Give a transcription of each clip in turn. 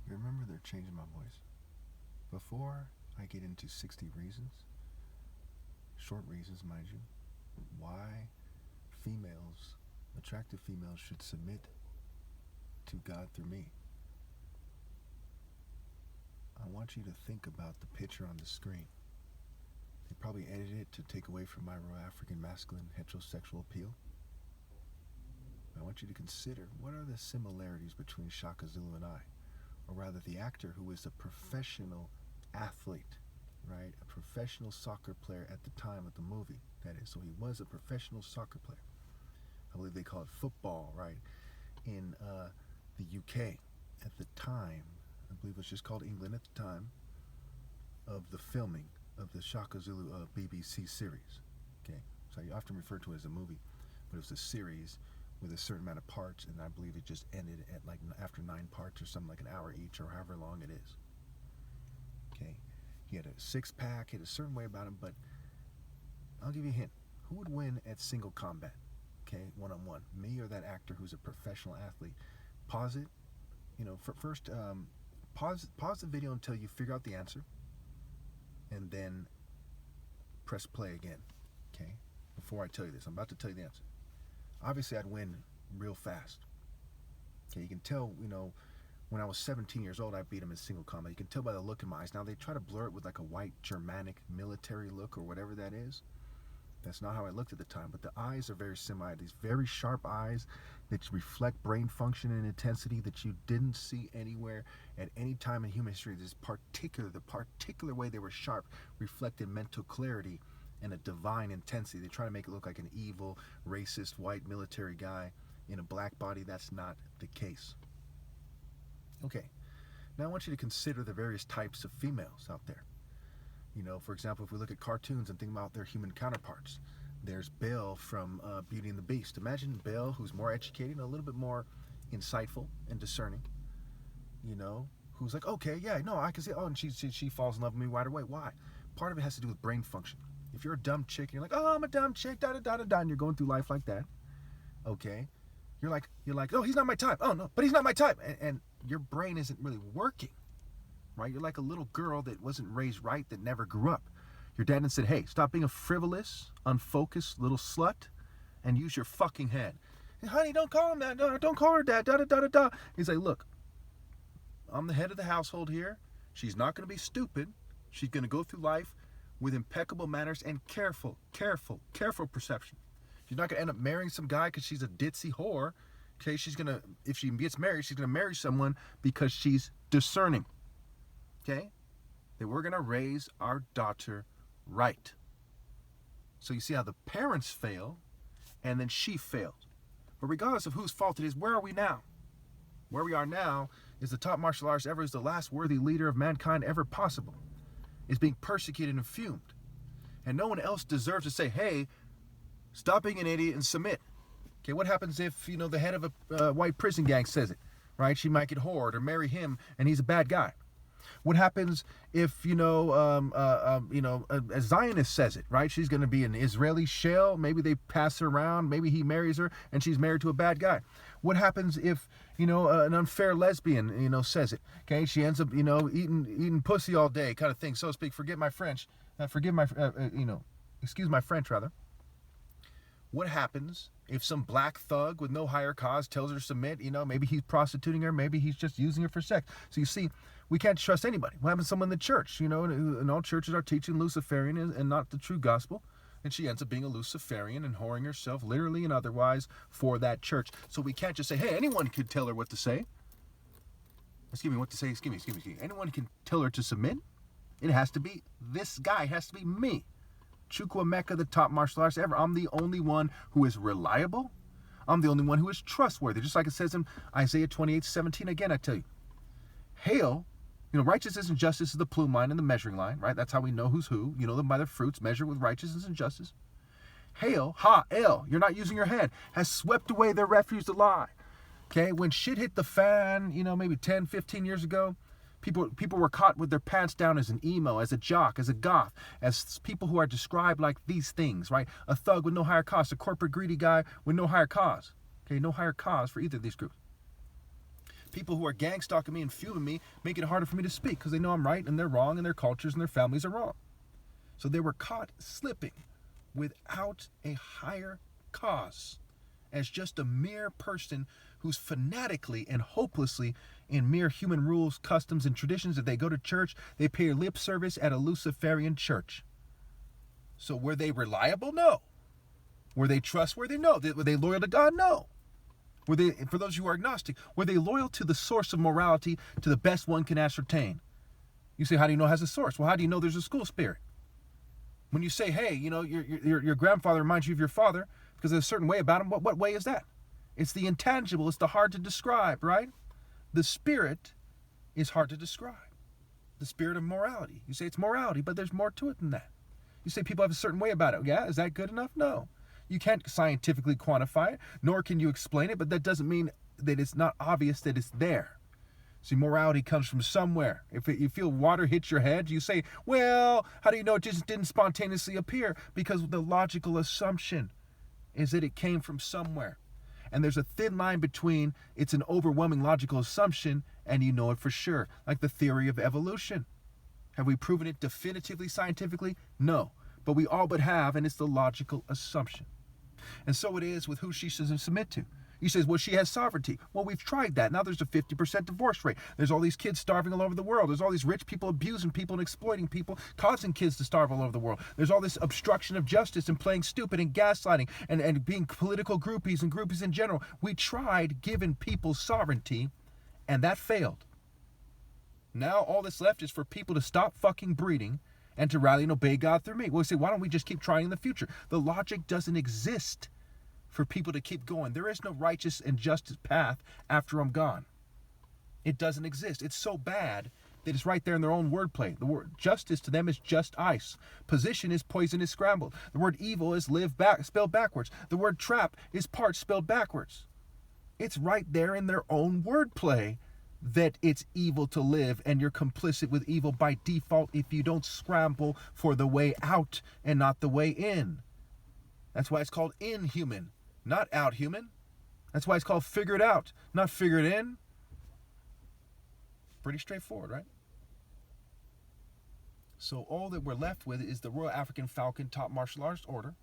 Remember, they're changing my voice. Before I get into 60 reasons, short reasons, mind you, why females, attractive females, should submit to God through me, I want you to think about the picture on the screen. They probably edited it to take away from my raw African masculine heterosexual appeal. I want you to consider what are the similarities between Shaka Zulu and I, or rather the actor who is a professional athlete, right? A professional soccer player at the time of the movie, that is. So he was a professional soccer player. I believe they call it football, right? In the UK at the time, I believe it was just called England at the time of the filming of the Shaka Zulu BBC series. Okay, so I often refer to it as a movie, but it was a series with a certain amount of parts, and I believe it just ended at like after 9 parts or something, like an hour each or however long it is. Okay, he had a six-pack, he had a certain way about him, but I'll give you a hint. Who would win at single combat? Okay, one-on-one, me or that actor who's a professional athlete? Pause it. First, pause the video until you figure out the answer, and then press play again. Okay, before I tell you this, I'm about to tell you the answer. Obviously, I'd win real fast. Okay, you can tell, when I was 17 years old, I beat him in single combat. You can tell by the look in my eyes. Now, they try to blur it with like a white Germanic military look or whatever that is. That's not how I looked at the time, but the eyes are very similar. These very sharp eyes that reflect brain function and intensity that you didn't see anywhere at any time in human history. The particular way they were sharp reflected mental clarity and a divine intensity. They try to make it look like an evil, racist, white military guy in a black body. That's not the case. Okay, now I want you to consider the various types of females out there. For example, if we look at cartoons and think about their human counterparts, there's Belle from Beauty and the Beast. Imagine Belle, who's more educated and a little bit more insightful and discerning, who's like, okay, yeah, no, I can see, and she falls in love with me right away. Why? Part of it has to do with brain function. If you're a dumb chick and you're like, oh, I'm a dumb chick, da-da-da-da-da, and you're going through life like that, okay, you're like, oh, he's not my type. Oh, no, but he's not my type. And your brain isn't really working, right? You're like a little girl that wasn't raised right, that never grew up. Your dad said, hey, stop being a frivolous, unfocused little slut and use your fucking head. Hey, honey, don't call him that. No, don't call her that. Da-da-da-da-da. He's like, look, I'm the head of the household here. She's not going to be stupid. She's going to go through life with impeccable manners and careful perception. She's not going to end up marrying some guy because she's a ditzy whore. Okay, if she gets married, she's going to marry someone because she's discerning. Okay, that we're going to raise our daughter right. So you see how the parents fail, and then she failed. But regardless of whose fault it is, where are we now? Where we are now is the top martial artist ever, is the last worthy leader of mankind ever possible, is being persecuted and fumed. And no one else deserves to say, hey, stop being an idiot and submit. Okay, what happens if, the head of a white prison gang says it, right? She might get whored or marry him, and he's a bad guy. What happens if, a Zionist says it, right? She's going to be an Israeli shell. Maybe they pass her around. Maybe he marries her, and she's married to a bad guy. What happens if, an unfair lesbian, says it? Okay, she ends up, eating pussy all day, kind of thing, so to speak. Excuse my French, rather. What happens if some black thug with no higher cause tells her to submit? Maybe he's prostituting her. Maybe he's just using her for sex. So you see, we can't trust anybody. What happens to someone in the church? And all churches are teaching Luciferian and not the true gospel. And she ends up being a Luciferian and whoring herself, literally and otherwise, for that church. So we can't just say, hey, anyone could tell her what to say. What to say. Anyone can tell her to submit. It has to be this guy. It has to be me. Chukwuemeka, the top martial artist ever. I'm the only one who is reliable. I'm the only one who is trustworthy. Just like it says in Isaiah 28:17. Again, I tell you. Hail, righteousness and justice is the plumb line and the measuring line, right? That's how we know who's who. You know them by their fruits, measure with righteousness and justice. Hail, Ha-El, you're not using your head, has swept away their refuge to lie. Okay, when shit hit the fan, maybe 10, 15 years ago, people were caught with their pants down as an emo, as a jock, as a goth, as people who are described like these things, right? A thug with no higher cause, a corporate greedy guy with no higher cause. Okay, no higher cause for either of these groups. People who are gang stalking me and fuming me make it harder for me to speak because they know I'm right and they're wrong and their cultures and their families are wrong. So they were caught slipping without a higher cause as just a mere person who's fanatically and hopelessly in mere human rules, customs, and traditions. If they go to church, they pay lip service at a Luciferian church. So were they reliable? No. Were they trustworthy? No. Were they loyal to God? No. Were they, for those who are agnostic, were they loyal to the source of morality, to the best one can ascertain? You say, how do you know it has a source? Well, how do you know there's a school spirit? When you say, hey, you know, your grandfather reminds you of your father because there's a certain way about him, what way is that? It's the intangible. It's the hard to describe, right? The spirit is hard to describe. The spirit of morality. You say it's morality, but there's more to it than that. You say people have a certain way about it. Yeah, is that good enough? No. You can't scientifically quantify it, nor can you explain it, but that doesn't mean that it's not obvious that it's there. See, morality comes from somewhere. If you feel water hit your head, you say, well, how do you know it just didn't spontaneously appear? Because the logical assumption is that it came from somewhere. And there's a thin line between it's an overwhelming logical assumption and you know it for sure, like the theory of evolution. Have we proven it definitively scientifically? No. But we all but have, and it's the logical assumption. And so it is with who she should submit to. He says, well, she has sovereignty. Well, we've tried that. Now there's a 50% divorce rate. There's all these kids starving all over the world. There's all these rich people abusing people and exploiting people, causing kids to starve all over the world. There's all this obstruction of justice and playing stupid and gaslighting and being political groupies and groupies in general. We tried giving people sovereignty, and that failed. Now all that's left is for people to stop fucking breeding and to rally and obey God through me. Well, we say, why don't we just keep trying in the future? The logic doesn't exist for people to keep going. There is no righteous and justice path after I'm gone. It doesn't exist. It's so bad that it's right there in their own wordplay. The word justice to them is just ice. Position is poison is scrambled. The word evil is spelled backwards. The word trap is part spelled backwards. It's right there in their own wordplay that it's evil to live and you're complicit with evil by default if you don't scramble for the way out and not the way in. That's why it's called inhuman, not out human. That's why it's called figured out, not figured in. Pretty straightforward, right? So all that we're left with is the Royal African Falcon top martial arts order.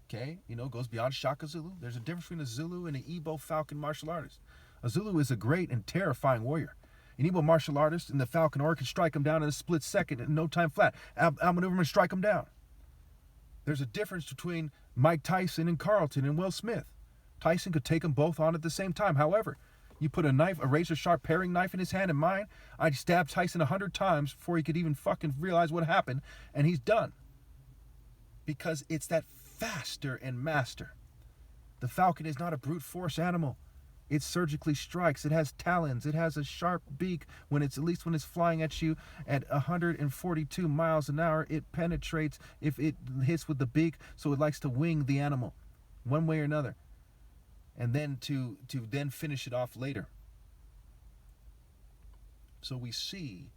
Okay, goes beyond Shaka Zulu. There's a difference between a Zulu and an Igbo Falcon martial artist. A Zulu is a great and terrifying warrior. An Igbo martial artist in the Falcon order can strike him down in a split second in no time flat. Outmaneuver him and strike him down. There's a difference between Mike Tyson and Carlton and Will Smith. Tyson could take them both on at the same time. However, you put a razor-sharp paring knife in his hand and mine, I'd stab Tyson 100 times before he could even fucking realize what happened, and he's done. Because it's that faster and master. The Falcon is not a brute force animal. It surgically strikes. It has talons. It has a sharp beak. When it's flying at you at 142 miles an hour, it penetrates if it hits with the beak. So it likes to wing the animal, one way or another, and then to then finish it off later. So we see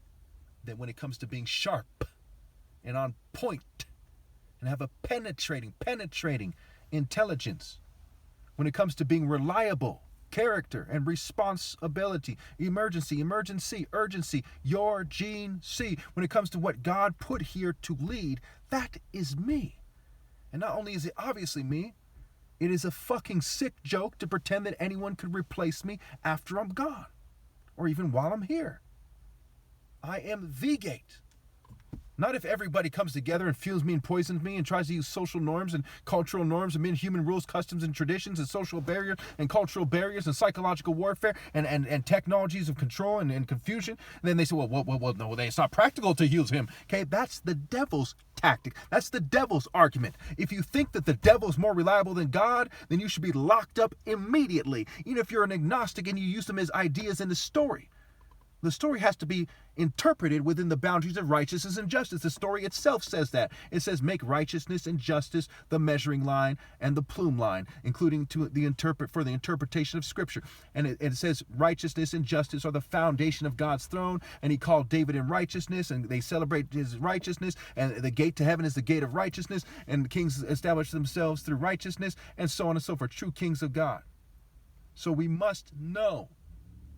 that when it comes to being sharp and on point and have a penetrating intelligence, when it comes to being reliable, character and responsibility, emergency, urgency, your gene C. When it comes to what God put here to lead, that is me. And not only is it obviously me, it is a fucking sick joke to pretend that anyone could replace me after I'm gone, or even while I'm here. I am the gate. Not if everybody comes together and fuels me and poisons me and tries to use social norms and cultural norms and human rules, customs and traditions and social barriers and cultural barriers and psychological warfare and technologies of control and confusion. And then they say, well, no, it's not practical to use him. Okay, that's the devil's tactic. That's the devil's argument. If you think that the devil's more reliable than God, then you should be locked up immediately, even if you're an agnostic and you use them as ideas in the story. The story has to be interpreted within the boundaries of righteousness and justice. The story itself says that. It says make righteousness and justice the measuring line and the plume line, including for the interpretation of Scripture. And it says righteousness and justice are the foundation of God's throne. And he called David in righteousness, and they celebrate his righteousness. And the gate to heaven is the gate of righteousness. And the kings establish themselves through righteousness, and so on and so forth. True kings of God. So we must know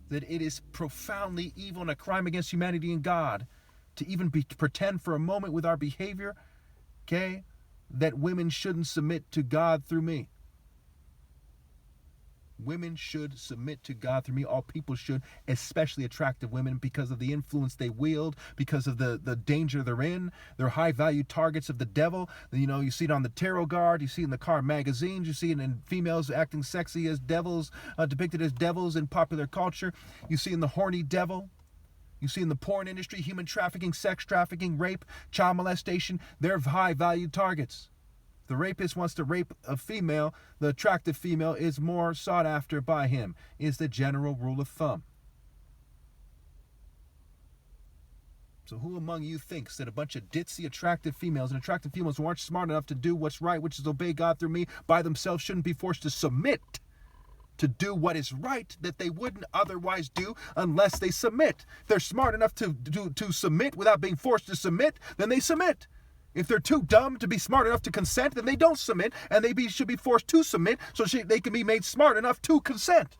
that it is profoundly evil and a crime against humanity and God to even pretend for a moment with our behavior, okay, that women shouldn't submit to God through me. Women should submit to God through me. All people should, especially attractive women, because of the influence they wield, because of the danger they're in. They're high-value targets of the devil. You know, you see it on the tarot card. You see it in the car magazines. You see it in females acting sexy as devils, depicted as devils in popular culture. You see in the horny devil. You see in the porn industry, human trafficking, sex trafficking, rape, child molestation. They're high-value targets. The rapist wants to rape a female, the attractive female is more sought after by him, is the general rule of thumb. So who among you thinks that a bunch of ditzy attractive females and attractive females who aren't smart enough to do what's right, which is obey God through me, by themselves shouldn't be forced to submit to do what is right that they wouldn't otherwise do unless they submit? If they're smart enough to submit without being forced to submit, then they submit. If they're too dumb to be smart enough to consent, then they don't submit, and they should be forced to submit so they can be made smart enough to consent.